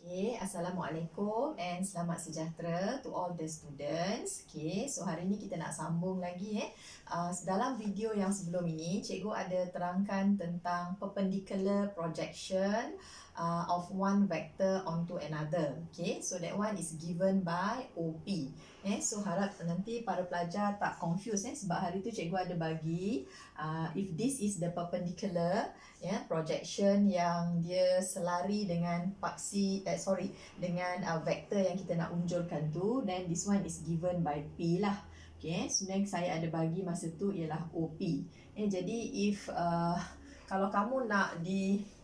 Okay, Assalamualaikum and selamat sejahtera to all the students. Okay, so hari ni kita nak sambung lagi dalam video yang sebelum ini, cikgu ada terangkan tentang perpendicular projection of one vector onto another. Okay, so that one is given by OP. So harap nanti para pelajar tak confuse sebab hari tu cikgu ada bagi if this is the perpendicular projection yang dia selari dengan dengan vektor yang kita nak unjurkan tu, then this one is given by P lah. Okay, sebenarnya saya ada bagi masa tu ialah OP. Jadi if kalau kamu nak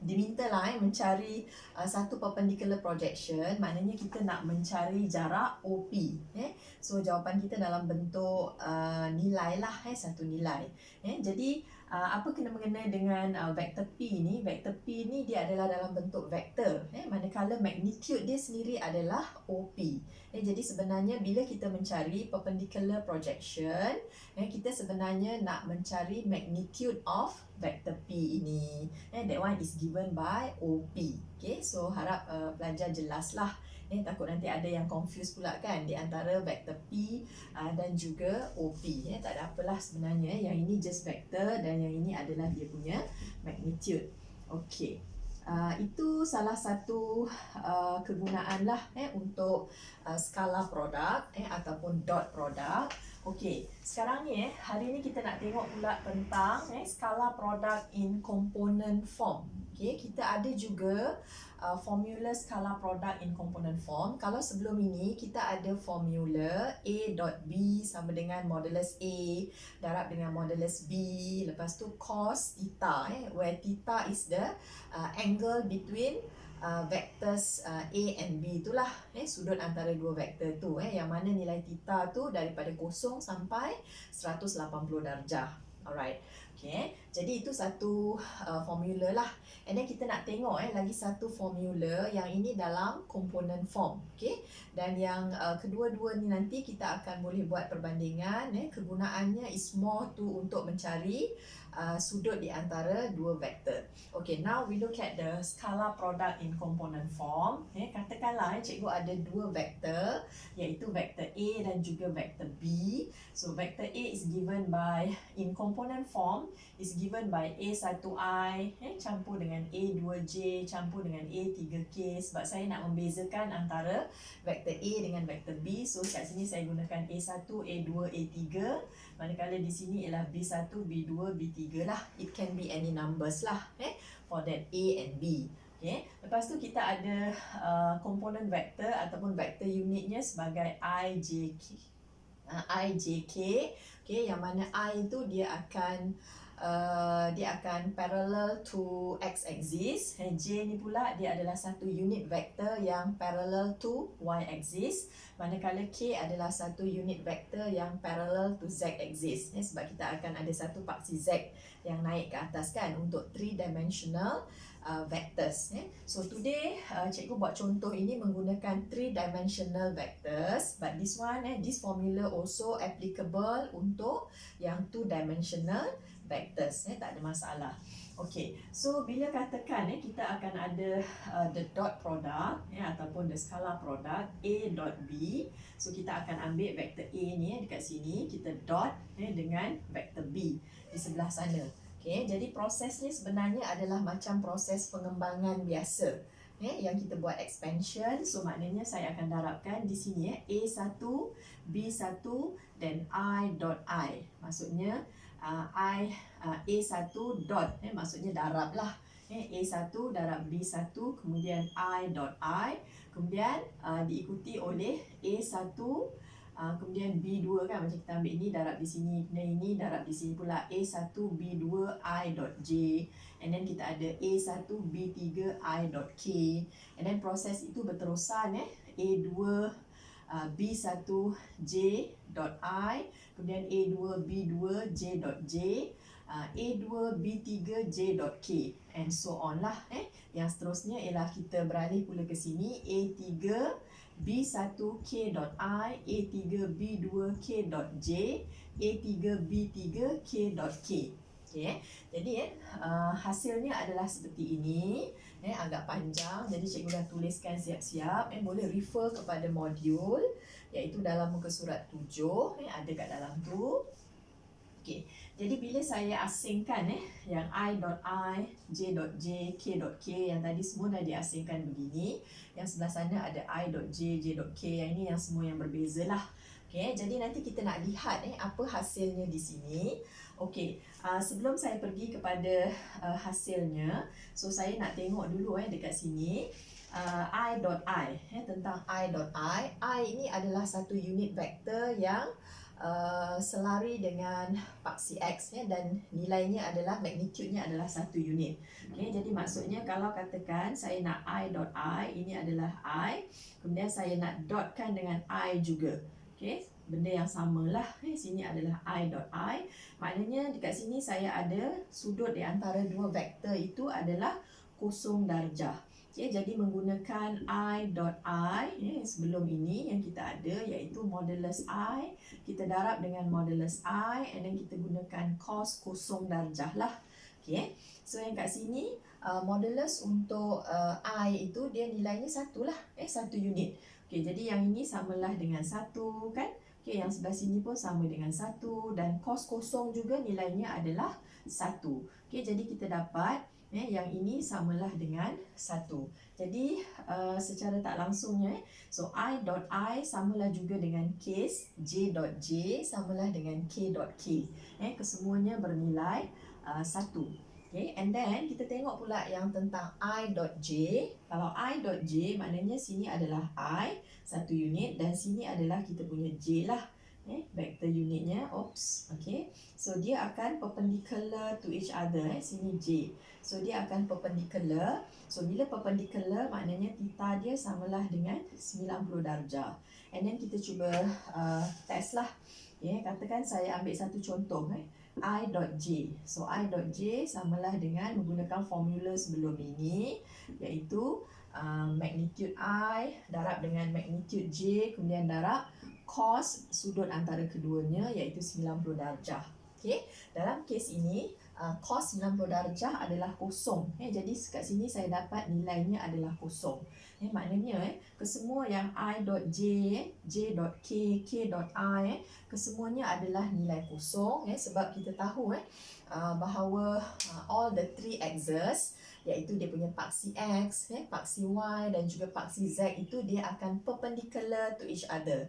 diminta lah mencari satu perpendicular projection, maknanya kita nak mencari jarak OP. So jawapan kita dalam bentuk nilai lah, satu nilai. Jadi apa kena mengenai dengan vektor P ni? Vektor P ni dia adalah dalam bentuk vektor, manakala magnitude dia sendiri adalah OP. Jadi sebenarnya bila kita mencari perpendicular projection, kita sebenarnya nak mencari magnitude of vektor P ini. That one is given by OP. Okay, so harap pelajar jelas lah. Takut nanti ada yang confuse pula kan di antara vektor P dan juga OP. Tak ada apalah sebenarnya. Yang ini just vektor dan yang ini adalah dia punya magnitude. Okay. Itu salah satu kegunaan lah untuk skala produk ataupun dot produk. Okey, sekarang ni hari ni kita nak tengok pula tentang skala produk in component form. Okey, kita ada juga formula skala produk in component form. Kalau sebelum ini kita ada formula A dot B sama dengan modulus A darab dengan modulus B, lepas tu cos theta where theta is the angle between vectors A and B itulah sudut antara dua vektor tu yang mana nilai theta tu daripada 0 sampai 180 darjah. Alright. Okay. Jadi itu satu formula lah. And then kita nak tengok lagi satu formula yang ini dalam component form. Okay. Dan yang kedua-dua ni nanti kita akan boleh buat perbandingan. Kegunaannya is more to untuk mencari sudut di antara dua vektor. Okay, now we look at the skala product in component form. Katakanlah cikgu ada dua vektor, iaitu vektor A dan juga vektor B. So vektor A is given by, in component form, is given by A1I campur dengan A2J campur dengan A3K. Sebab saya nak membezakan antara vektor A dengan vektor B, so kat sini saya gunakan A1, A2, A3. Manakala di sini ialah B1, B2, B3 lah. It can be any numbers lah for that A and B. Okay. Lepas tu kita ada komponen vektor ataupun vektor unitnya sebagai IJK. Okay, yang mana I itu dia akan parallel to x axis. J ni pula dia adalah satu unit vektor yang parallel to y axis. Manakala K adalah satu unit vektor yang parallel to z axis. Sebab kita akan ada satu paksi z yang naik ke atas kan untuk 3-dimensional vectors. So today cikgu buat contoh ini menggunakan 3-dimensional vectors, but this one this formula also applicable untuk yang 2-dimensional vectors. Tak ada masalah. Okay, so bila katakan kita akan ada the dot product ataupun the skala product A dot B. So kita akan ambil vektor A ni dekat sini, kita dot dengan vektor B di sebelah sana. Okay, jadi prosesnya sebenarnya adalah macam proses pengembangan biasa. Yang kita buat expansion, so maknanya saya akan darabkan di sini A1, B1 dan I dot I. Maksudnya A1 dot maksudnya darab lah. A1 darab B1, kemudian I dot I, kemudian diikuti oleh A1 kemudian B2 kan, macam kita ambil ini darab di sini, kemudian ini darab di sini pula A1 B2 I dot J, and then kita ada A1 B3 I dot K, and then proses itu berterusan A2 B1 J dot I, kemudian A2 B2 J dot J, A2 B3 J dot K, and so on lah. Yang seterusnya ialah kita beralih pula ke sini A3 B1 K dot I, A3 B2 K dot J, A3 B3 K dot K. Okay. Jadi hasilnya adalah seperti ini. agak panjang. Jadi cikgu dah tuliskan siap-siap. Boleh refer kepada modul, iaitu dalam muka surat 7. Ada kat dalam tu. Okey. Jadi bila saya asingkan yang I.I, J.J, K.K, yang tadi semua dah diasingkan begini. Yang sebelah sana ada I.J, J.K, yang ini yang semua yang berbeza lah. Okey, jadi nanti kita nak lihat apa hasilnya di sini. Okey, sebelum saya pergi kepada hasilnya, so saya nak tengok dulu dekat sini. I.I, tentang I.I. I ini adalah satu unit vektor yang selari dengan paksi X dan nilainya adalah magnitude-nya adalah 1 unit. Okay, jadi maksudnya kalau katakan saya nak I.I, ini adalah I, kemudian saya nak dotkan dengan I juga. Okay, benda yang samalah. Sini adalah I.I. Maknanya dekat sini saya ada sudut di antara dua vektor itu adalah kosong darjah. Okay, jadi menggunakan I.I sebelum ini yang kita ada iaitu modulus I, kita darab dengan modulus I and then kita gunakan cos kosong darjah lah. Okay, so yang kat sini modulus untuk I itu dia nilainya 1 lah, 1 unit. Okay, jadi yang ini samalah dengan 1 kan. Okay, yang sebelah sini pun sama dengan 1 dan cos kosong juga nilainya adalah 1. Okay, jadi kita dapat yang ini samalah dengan 1. Jadi secara tak langsungnya so I.I samalah juga dengan case J.J samalah dengan K.K. Kesemuanya bernilai 1. Okay, and then kita tengok pula yang tentang I.J. Kalau I.J maknanya sini adalah I 1 unit dan sini adalah kita punya J lah. Vektor unitnya, okay. So dia akan perpendicular to each other, sini J. So dia akan perpendicular. So bila perpendicular maknanya theta dia samalah dengan 90 darjah. And then kita cuba test lah. Katakan saya ambil satu contoh I.J. So I.J samalah dengan menggunakan formula sebelum ini, iaitu magnitude I darab dengan magnitude J, kemudian darab cos sudut antara keduanya iaitu 90 darjah. Okay. Dalam kes ini cos 90 darjah adalah kosong. Jadi kat sini saya dapat nilainya adalah kosong. Maknanya kesemua yang I.J, J.K, K.I kesemuanya adalah nilai kosong sebab kita tahu bahawa all the three axes iaitu dia punya paksi X, paksi Y dan juga paksi Z itu dia akan perpendicular to each other.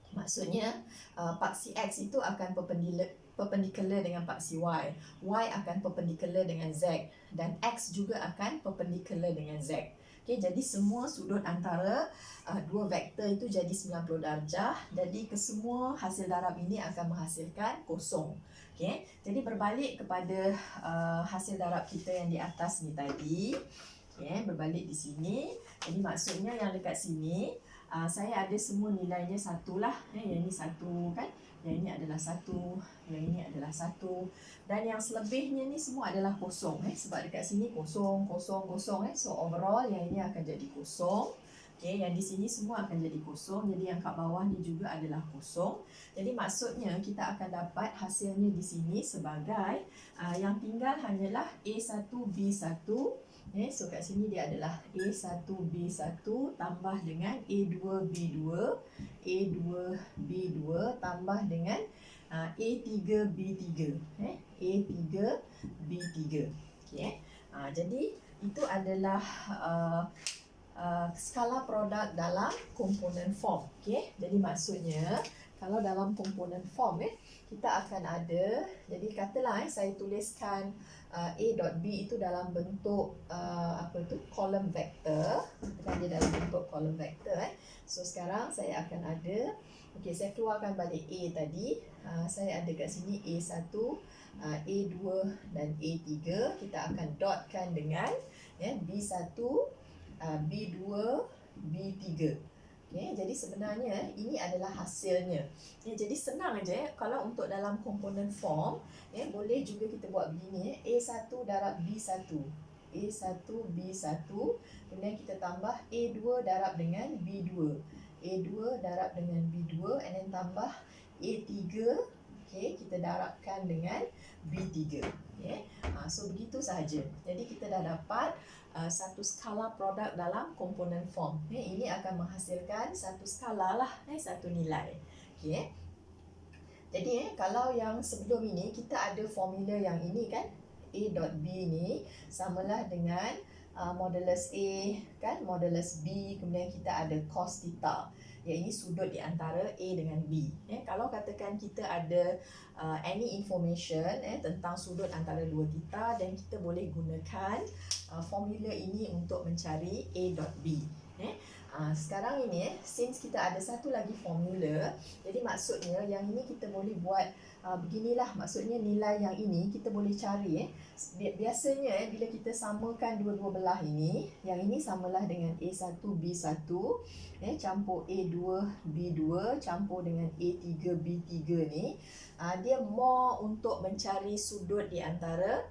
Maksudnya paksi X itu akan perpendicular dengan paksi Y. Y akan perpendicular dengan Z dan X juga akan perpendicular dengan Z. Okay, jadi semua sudut antara dua vektor itu jadi 90 darjah. Jadi kesemua hasil darab ini akan menghasilkan kosong. Okay, jadi berbalik kepada hasil darab kita yang di atas ni tadi. Okay, berbalik di sini. Jadi maksudnya yang dekat sini saya ada semua nilainya 1 lah. Yang ini 1 kan. Yang ini adalah 1. Yang ini adalah 1. Dan yang selebihnya ni semua adalah kosong. Sebab dekat sini kosong, kosong, kosong. So overall yang ini akan jadi kosong. Okay, yang di sini semua akan jadi kosong. Jadi yang kat bawah ni juga adalah kosong. Jadi maksudnya kita akan dapat hasilnya di sini sebagai yang tinggal hanyalah A1, B1. So kat sini dia adalah A1, B1 tambah dengan A2, B2, A2, B2 tambah dengan A3, B3, A3, B3. Okay. Jadi itu adalah skala produk dalam komponen form. Okay. Jadi maksudnya kalau dalam komponen form kita akan ada, jadi katalah saya tuliskan A.B itu dalam bentuk kolom vektor. Katakan dia dalam bentuk kolom vektor. So sekarang saya akan ada, okey, saya keluarkan balik A tadi. Saya ada kat sini A1, A2 dan A3. Kita akan dotkan dengan B1, B2, B3. Okay, jadi sebenarnya ini adalah hasilnya. Jadi senang aja kalau untuk dalam komponen form, boleh juga kita buat begini, A1 darab B1. A1 B1, kemudian kita tambah A2 darab dengan B2. A2 darab dengan B2 and then tambah A3 Okay, kita darabkan dengan B3. Okay. So begitu sahaja. Jadi kita dah dapat satu skala produk dalam komponen form. Ini akan menghasilkan satu skala lah, satu nilai. Okay. Jadi kalau yang sebelum ini kita ada formula yang ini kan, A dot B ni samalah dengan modulus A kan, modulus B, kemudian kita ada cos theta. Yang ini sudut di antara A dengan B. Kalau katakan kita ada any information tentang sudut antara dua theta, dan kita boleh gunakan formula ini untuk mencari A dot B. Sekarang ini since kita ada satu lagi formula, jadi maksudnya yang ini kita boleh buat beginilah. Maksudnya nilai yang ini kita boleh cari biasanya bila kita samakan dua-dua belah ini, yang ini samalah dengan A1 B1 campur A2 B2 campur dengan A3 B3 ni, dia more untuk mencari sudut di antara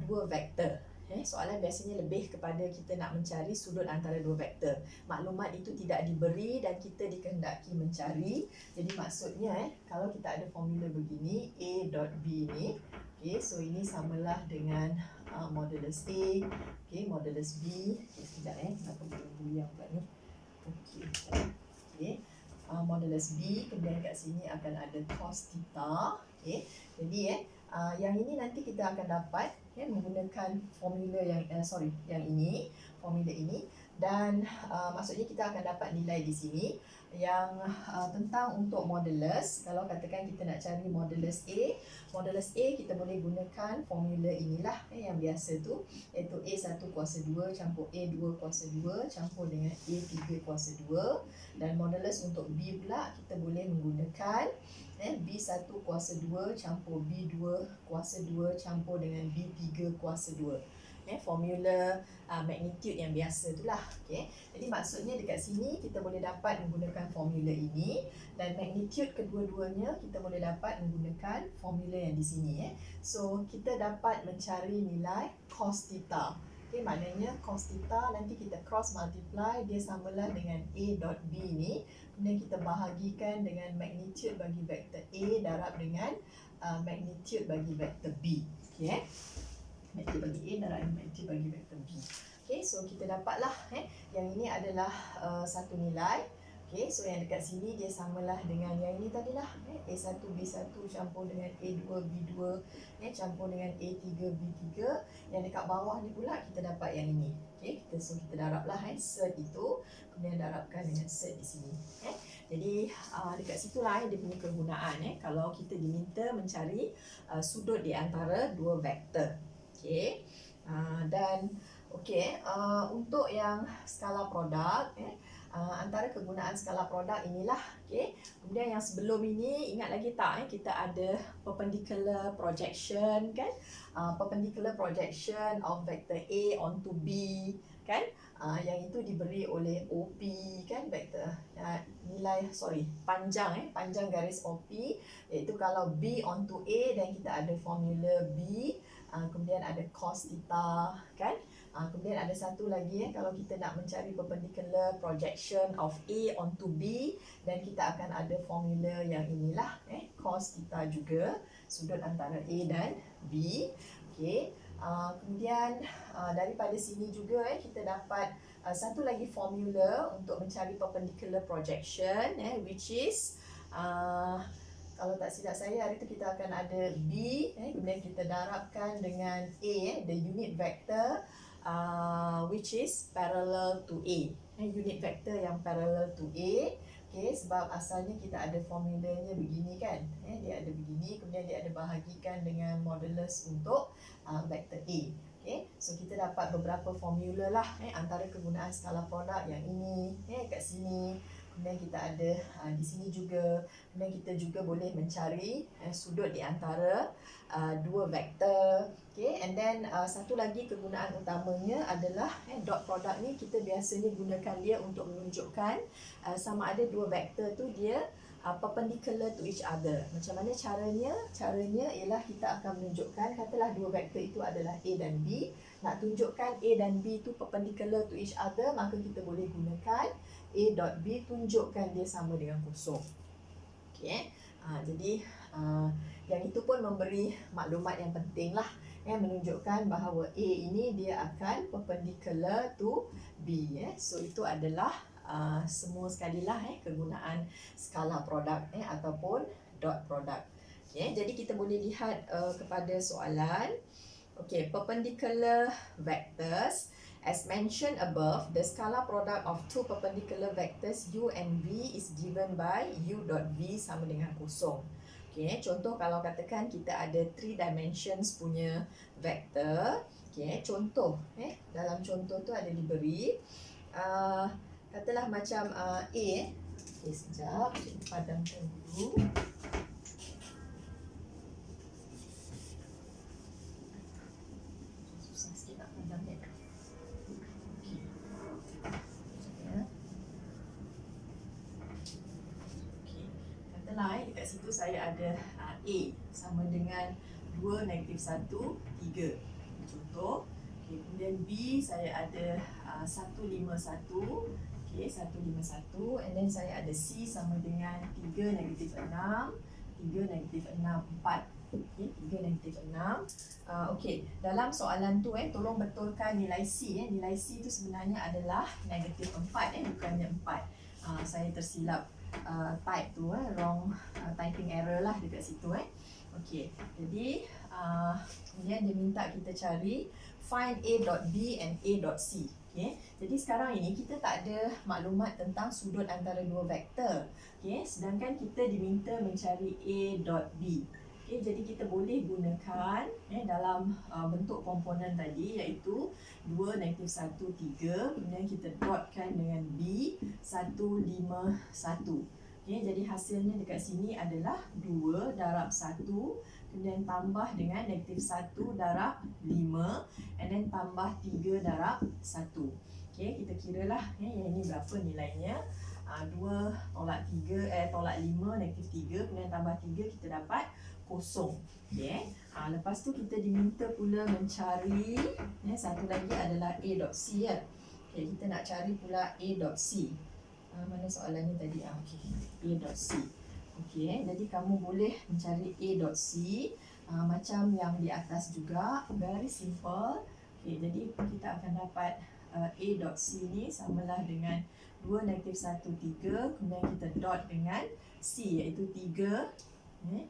dua vektor. Soalan biasanya lebih kepada kita nak mencari sudut antara dua vektor. Maklumat itu tidak diberi dan kita dikehendaki mencari. Jadi maksudnya kalau kita ada formula begini, A dot B ni, so ini samalah dengan modulus A, modulus B. Sekejap kenapa buyang pula ni. Modulus B, kemudian kat sini akan ada cos theta. Jadi yang ini nanti kita akan dapat menggunakan formula yang formula ini, dan maksudnya kita akan dapat nilai di sini yang tentang untuk modulus. Kalau katakan kita nak cari modulus A kita boleh gunakan formula inilah yang biasa tu, iaitu A1 kuasa 2 campur A2 kuasa 2 campur dengan A3 kuasa 2, dan modulus untuk B pula kita boleh menggunakan B1 kuasa 2 campur B2 kuasa 2 campur dengan B3 kuasa 2. Formula magnitude yang biasa tu lah. Jadi maksudnya dekat sini kita boleh dapat menggunakan formula ini, dan magnitude kedua-duanya kita boleh dapat menggunakan formula yang di sini. So kita dapat mencari nilai cos theta. Maknanya cos theta nanti kita cross multiply, dia samalah dengan A dot B ni. Kemudian kita bahagikan dengan magnitude bagi vektor A darab dengan magnitude bagi vektor B. Magnitude bagi A darab dengan magnitude bagi vektor B. So kita dapatlah yang ini adalah satu nilai. So yang dekat sini dia samalah dengan yang ini tadilah, A1 B1 campur dengan A2 B2 campur dengan A3 B3. Yang dekat bawah ni pula kita dapat yang ini. So kita darablah set itu, kemudian darabkan dengan set di sini. Jadi dekat situlah dia punya kegunaan kalau kita diminta mencari sudut di antara dua vektor. Dan untuk yang skala produk, antara kegunaan skala produk inilah. Kemudian yang sebelum ini ingat lagi tak kita ada perpendicular projection kan, perpendicular projection of vector A onto B kan, yang itu diberi oleh OP kan, vektor panjang garis OP, iaitu kalau B onto A dan kita ada formula B, kemudian ada cos theta kan. Kemudian ada satu lagi kalau kita nak mencari perpendicular projection of A onto B, dan kita akan ada formula yang inilah cos theta juga, sudut antara A dan B. Kemudian daripada sini juga kita dapat satu lagi formula untuk mencari perpendicular projection, which is kalau tak silap saya hari tu kita akan ada B, kemudian kita darabkan dengan A, the unit vector which is parallel to A, unit vector yang parallel to A. Sebab asalnya kita ada formulanya begini kan, dia ada begini, kemudian dia ada bahagikan dengan modulus untuk vector A. So kita dapat beberapa formula lah antara kegunaan skala produk yang ini kat sini. Kemudian kita ada di sini juga. Kemudian kita juga boleh mencari sudut di antara dua vektor. And then satu lagi kegunaan utamanya adalah dot product ni kita biasanya gunakan dia untuk menunjukkan sama ada dua vektor tu dia perpendicular to each other. Macam mana caranya? Caranya ialah kita akan menunjukkan, katalah dua vektor itu adalah A dan B. Nak tunjukkan A dan B tu perpendicular to each other, maka kita boleh gunakan A dot B, tunjukkan dia sama dengan kosong. Jadi Yang itu pun memberi maklumat yang penting lah, menunjukkan bahawa A ini dia akan perpendicular to B. So itu adalah semua sekali lah kegunaan skala produk ataupun dot product. Jadi kita boleh lihat kepada soalan. Perpendicular vectors. As mentioned above, the scalar product of two perpendicular vectors U and V is given by U dot V sama dengan kosong. Contoh kalau katakan kita ada 3 dimensions punya vektor. Contoh, dalam contoh tu ada diberi, katalah macam A. Sekejap, saya padamkan dulu. Dekat situ saya ada A sama dengan 2, -1, 3. Contoh. Kemudian B saya ada 1, 5, 1. 1, 5, 1. And then saya ada C sama dengan 3, -6. 3, -6, 4. 3, -6. Dalam soalan tu tolong betulkan nilai C. Nilai C tu sebenarnya adalah -4 bukannya 4. Saya tersilap type tu, wrong typing error lah dekat situ. Jadi kemudian dia minta kita cari find A dot B and A dot C. Jadi sekarang ini kita tak ada maklumat tentang sudut antara dua vektor. Sedangkan kita diminta mencari A dot B. Jadi kita boleh gunakan dalam bentuk komponen tadi, iaitu 2, -1, 3. Kemudian kita dotkan dengan B 1, 5, 1. Jadi hasilnya dekat sini adalah 2 darab 1. Kemudian tambah dengan -1 darab 5. And then tambah 3 darab 1. Kita kiralah yang ini berapa nilainya. 2 tolak 3, tolak 5, -3. Kemudian tambah 3, kita dapat kosong. Lepas tu kita diminta pula mencari satu lagi adalah A dot C. Kita nak cari pula A dot C. Mana soalan ni tadi? A dot C. Jadi kamu boleh mencari A dot C macam yang di atas juga, very simple. Jadi kita akan dapat A dot C ni samalah dengan 2, -1, 3. Kemudian kita dot dengan C, iaitu 3, 6.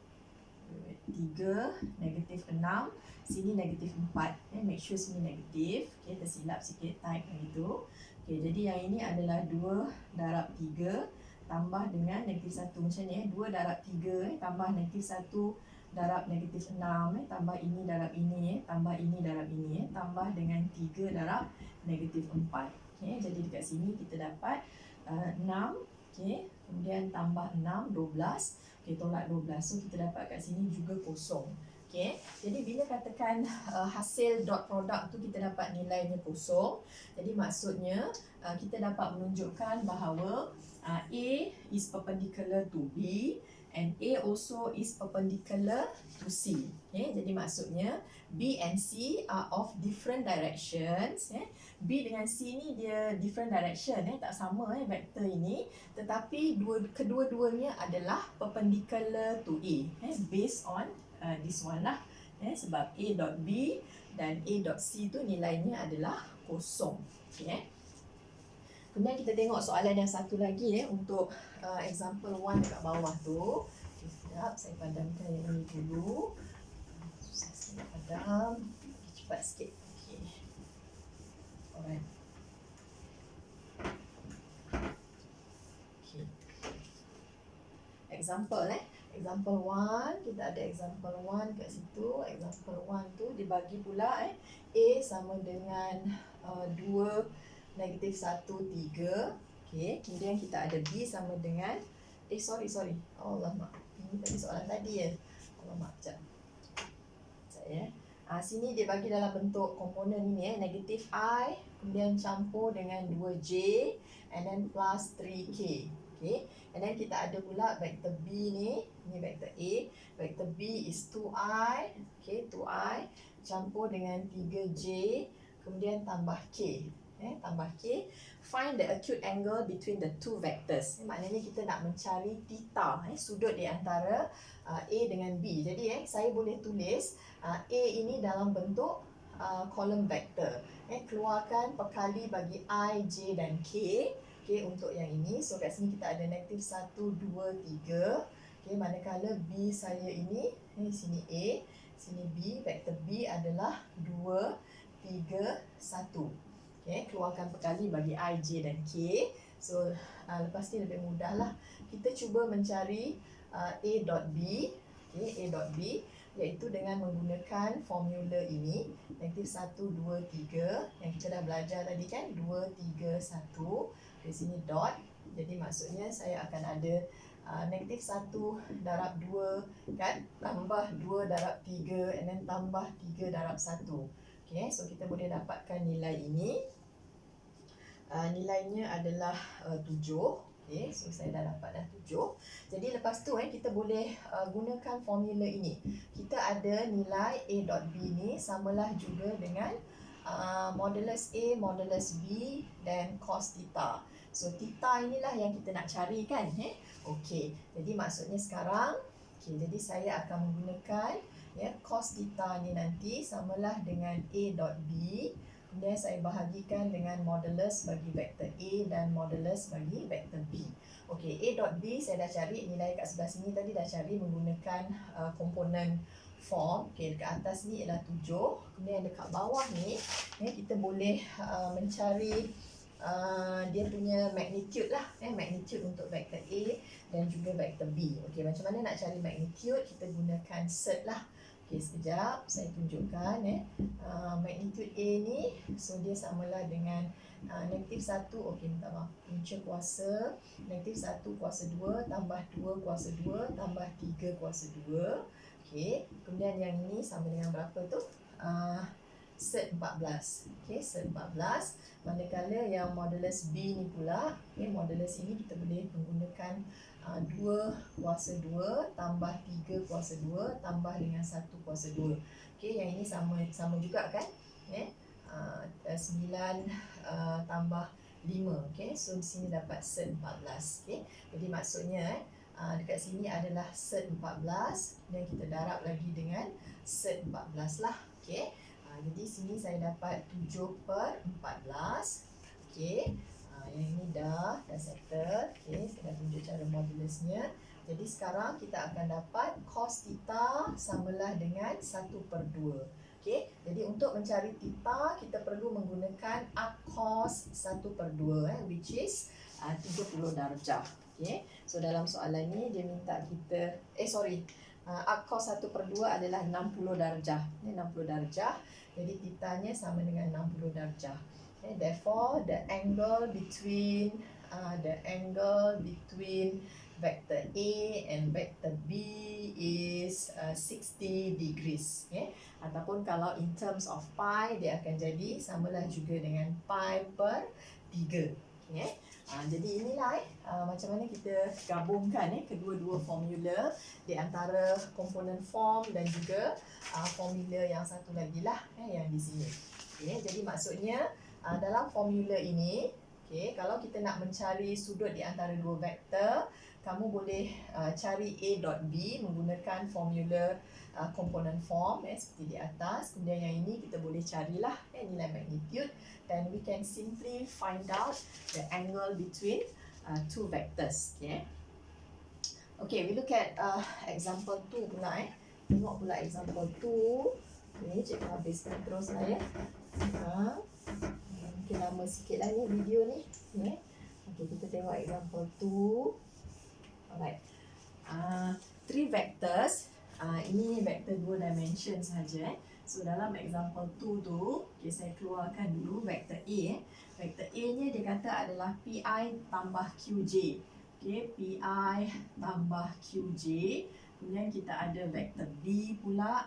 Sini -4. Make sure sini negatif. Tersilap sikit type begitu. Jadi yang ini adalah 2 darab 3 tambah dengan -1 macam ni. 2 darab 3 tambah -1 darab -6, tambah ini darab ini, tambah ini darab ini, tambah dengan 3 darab -4. Jadi dekat sini kita dapat 6. Kemudian tambah 6, 12. Tolak 12. So kita dapat kat sini juga kosong. Jadi bila katakan hasil dot product tu kita dapat nilainya kosong, jadi maksudnya kita dapat menunjukkan bahawa A is perpendicular to B and A also is perpendicular to C. Jadi maksudnya B and C are of different directions. B dengan C ni dia different direction, tak sama vektor ini, tetapi kedua-duanya adalah perpendicular to A, based on this one lah. Sebab A dot B dan A dot C tu nilainya adalah kosong. Kemudian kita tengok soalan yang satu lagi untuk example 1 dekat bawah tu. Sekejap, saya padamkan yang ini dulu. Susah sikit nak padam. Cepat sikit. Alright. Example Example 1, kita ada example 1 kat situ. Example 1 tu dibagi pula A sama dengan 2, -1, 3. Kemudian kita ada B sama dengan sorry. Alamak. Ini tadi soalan tadi Alamak, sekejap. Sini dia bagi dalam bentuk komponen ini -I, kemudian campur dengan 2J and then plus 3K. And then kita ada pula vektor B ni vektor A. Vektor B is 2I, 2I campur dengan 3J kemudian tambah K. tambah K. Find the acute angle between the two vectors. Maknanya kita nak mencari theta, sudut di antara A dengan B. Jadi saya boleh tulis A ini dalam bentuk kolom vektor. Keluarkan perkali bagi I, J dan K. Untuk yang ini. So kat sini kita ada negatif 1, 2, 3. Manakala B saya ini, sini A, sini B. Vektor B adalah 2, 3, 1. Keluarkan perkali bagi I, J dan K. So lepas ni lebih mudah lah. Kita cuba mencari A dot B. A dot B iaitu dengan menggunakan formula ini. Negatif 1, 2, 3. Yang kita dah belajar tadi kan. 2, 3, 1. Di sini dot. Jadi maksudnya saya akan ada negatif 1 darab 2 kan. Tambah 2 darab 3. And then tambah 3 darab 1. So kita boleh dapatkan nilai ini. Nilainya adalah 7. So saya dah dapat dah 7. Jadi lepas tu kita boleh gunakan formula ini. Kita ada nilai A dot B ni samalah juga dengan modulus A, modulus B dan cos theta. So theta inilah yang kita nak cari kan. Okey. Jadi maksudnya sekarang jadi saya akan menggunakan cos theta ni nanti samalah dengan A dot B. Kemudian saya bahagikan dengan modulus bagi vektor A dan modulus bagi vektor B. Okey, A dot B saya dah cari nilai kat sebelah sini tadi dah cari menggunakan komponen form. Okey, dekat atas ni ialah 7. Kemudian dekat bawah ni kita boleh mencari dia punya magnitude lah. Magnitude untuk vektor A dan juga vektor B. Okey, macam mana nak cari magnitude? Kita gunakan set lah. Okey, sekejap saya tunjukkan magnitude A ni. So dia samalah dengan negatif 1. Okey, minta maaf. Punca kuasa negatif 1 kuasa 2 tambah 2 kuasa 2 tambah 3 kuasa 2. Okey, kemudian yang ini sama dengan berapa tu? Set 14. Okey, set 14. Manakala yang modulus B ni pula, modulus ini kita boleh menggunakan 2 kuasa 2 tambah 3 kuasa 2 tambah dengan 1 kuasa 2. Okey, yang ini sama juga kan? 9 tambah 5. Okey, so di sini dapat set 14. Okey, jadi maksudnya dekat sini adalah set 14 dan kita darab lagi dengan set 14 lah. Okey, jadi sini saya dapat 7/14. Okey, yang ini dah settle. Okey, saya dah tunjuk cara modulusnya. Jadi sekarang kita akan dapat cos theta samalah dengan 1/2. Okey, jadi untuk mencari theta kita perlu menggunakan arc cos 1/2 which is 30 darjah. Okey, so dalam soalan ni dia minta kita arc cos 1/2 adalah 60 darjah. 60 darjah. Jadi theta-nya sama dengan 60 darjah. Therefore the angle between vector A and vector B is 60 degrees. Ataupun kalau in terms of pi dia akan jadi samalah juga dengan pi/3. Jadi inilah macam mana kita gabungkan kedua-dua formula di antara komponen form dan juga formula yang satu lagi lah yang di sini. Jadi maksudnya dalam formula ini, kalau kita nak mencari sudut di antara dua vektor, kamu boleh cari A dot B menggunakan formula komponen form seperti di atas. Kemudian yang ini kita boleh carilah nilai magnitude dan we can simply find out the angle between two vectors. Okay, we look at example 2 pula. Tengok pula example 2. Ni cikgu habiskan terus lah mungkin lama sikit lah ni video ni. Okay, kita tengok example 2. Alright. 3 vectors. Ini vektor 2 dimension sahaja. So dalam example 2 tu, saya keluarkan dulu vektor A. Vektor A nya dia kata adalah PI tambah QJ. PI tambah QJ. Kemudian kita ada vektor B pula,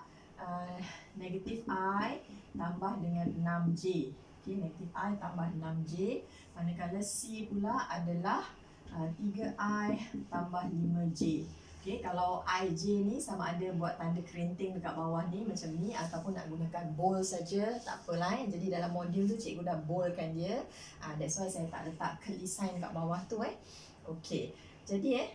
negatif I tambah dengan 6J. Negatif I tambah 6J. Manakala C pula adalah 3I tambah 5J. Okay, kalau IJ ni sama ada buat tanda kerinting dekat bawah ni macam ni ataupun nak gunakan bold saja, tak apalah. Jadi dalam modul tu cikgu dah boldkan dia. That's why saya tak letak curly sign kat bawah tu. Okay, jadi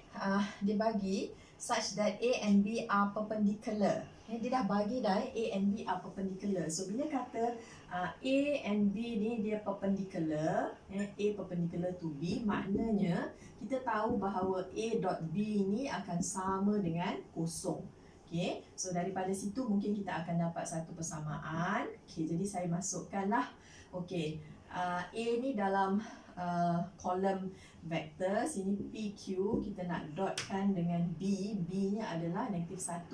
dia bagi such that A and B are perpendicular. Dia dah bagi dah A and B are perpendicular. So bila kata A and B ni dia perpendicular, A perpendicular to B, maknanya kita tahu bahawa A dot B ni akan sama dengan kosong. Okay, so daripada situ mungkin kita akan dapat satu persamaan. Okay, jadi saya masukkanlah. Okay, A ni dalam kolom vektor, sini PQ, kita nak dotkan dengan B. B nya adalah negatif 1,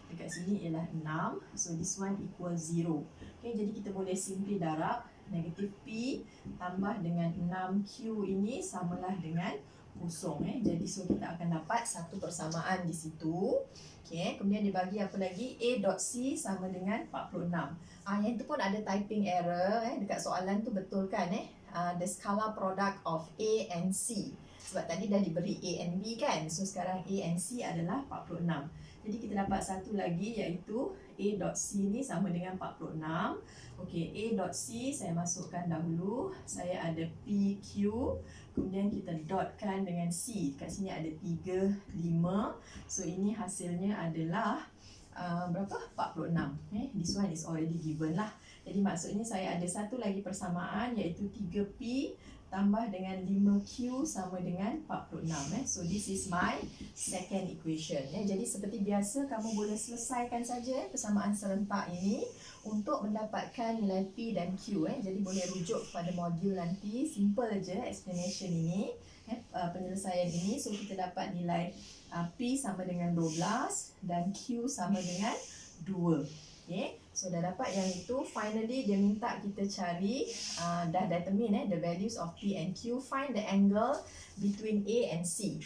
dekat sini ialah 6. So this one equal 0. Okay, jadi kita boleh simply darab negatif P tambah dengan 6Q ini samalah dengan kosong. Jadi so kita akan dapat satu persamaan di situ. Okay, kemudian dibagi apa lagi? A dot C sama dengan 46. Yang itu pun ada typing error. Dekat soalan tu betul kan? The scalar product of A and C. Sebab tadi dah diberi A and B kan? So sekarang A and C adalah 46. Jadi kita dapat satu lagi iaitu A dot C ni sama dengan 46. Okey, A dot C saya masukkan dahulu. Saya ada PQ. Kemudian kita dotkan dengan C. Kat sini ada 3, 5. So ini hasilnya adalah berapa? 46. This one is already given lah. Jadi maksudnya saya ada satu lagi persamaan iaitu 3P tambah dengan 5Q sama dengan 46. So this is my second equation. Jadi seperti biasa kamu boleh selesaikan saja persamaan serentak ini untuk mendapatkan nilai P dan Q. Jadi boleh rujuk kepada modul nanti. Simple je explanation ini, penyelesaian ini. So kita dapat nilai P sama dengan 12 dan Q sama dengan 2. Okay, so dah dapat yang itu. Finally dia minta kita cari dah determine the values of P and Q. Find the angle between A and C.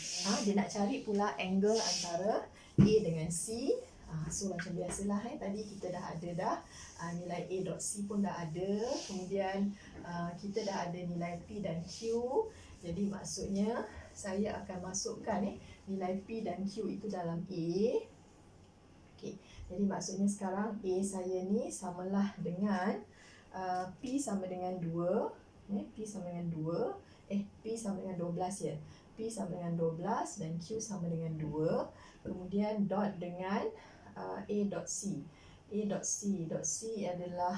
Dia nak cari pula angle antara A dengan C. So macam biasalah, tadi kita dah ada nilai A dot C pun dah ada. Kemudian kita dah ada nilai P dan Q. Jadi maksudnya saya akan masukkan nilai P dan Q itu dalam A. Okay. Jadi maksudnya sekarang A saya ni samalah dengan P sama dengan 2. P sama dengan 2. P sama dengan 12 ya. P sama dengan 12 dan Q sama dengan 2. Kemudian dot dengan A dot C. A dot C. Dot C adalah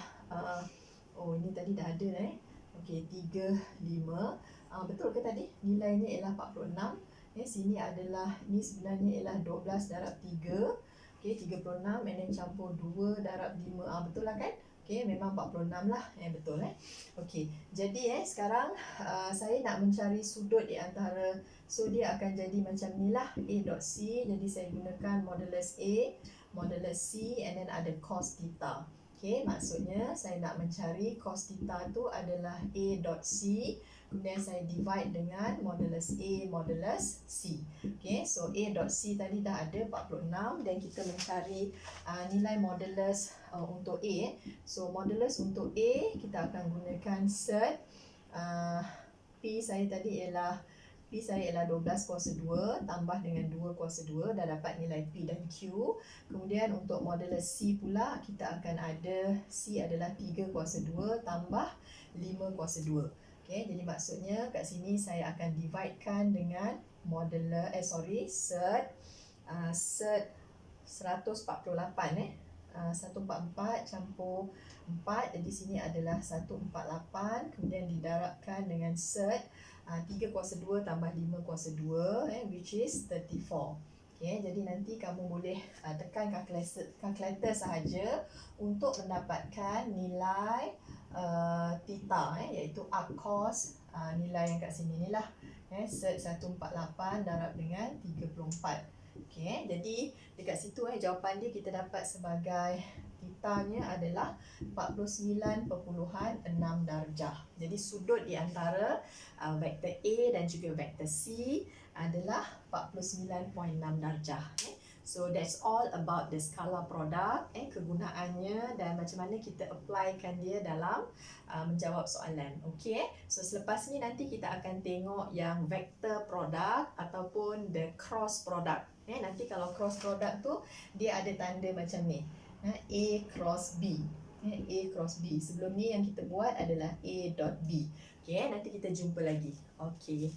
ini tadi dah ada Okey, 3, 5. Betul ke tadi? Nilainya ialah 46. Sini adalah, ni sebenarnya ialah 12 darab 3. Okay, 36 and then campur 2 darab 5. Betul lah kan? Okay, memang 46 lah. Betul Okay, jadi sekarang saya nak mencari sudut di antara. So dia akan jadi macam ni lah, A dot C. Jadi saya gunakan modulus A, modulus C and then ada cos theta. Okay, maksudnya saya nak mencari cos theta tu adalah A dot C. Kemudian saya divide dengan modulus A, modulus C. Okay, so A dot C tadi dah ada 46 dan kita mencari nilai modulus untuk A. So modulus untuk A kita akan gunakan cert. P saya ialah 12 kuasa 2 tambah dengan 2 kuasa 2, dah dapat nilai P dan Q. Kemudian untuk modulus C pula kita akan ada C adalah 3 kuasa 2 tambah 5 kuasa 2. Okay, jadi maksudnya kat sini saya akan dividekan dengan cert 148 144 campur 4, jadi sini adalah 148. Kemudian didarabkan dengan cert 3 kuasa 2 tambah 5 kuasa 2 which is 34. Okay, jadi nanti kamu boleh tekan kalkulator sahaja untuk mendapatkan nilai theta iaitu arc cos nilai yang kat sini ni lah. Cert 148 darab dengan 34. Okay, jadi dekat situ jawapan dia kita dapat sebagai theta-nya adalah 49.6 darjah. Jadi sudut di antara vektor A dan juga vektor C adalah 49.6 darjah. So that's all about the scalar product, kegunaannya dan macam mana kita applykan dia dalam menjawab soalan. Okay, so selepas ni nanti kita akan tengok yang vector product ataupun the cross product. Nanti kalau cross product tu dia ada tanda macam ni, A cross B. A cross B. Sebelum ni yang kita buat adalah A dot B. Okay, nanti kita jumpa lagi. Okay.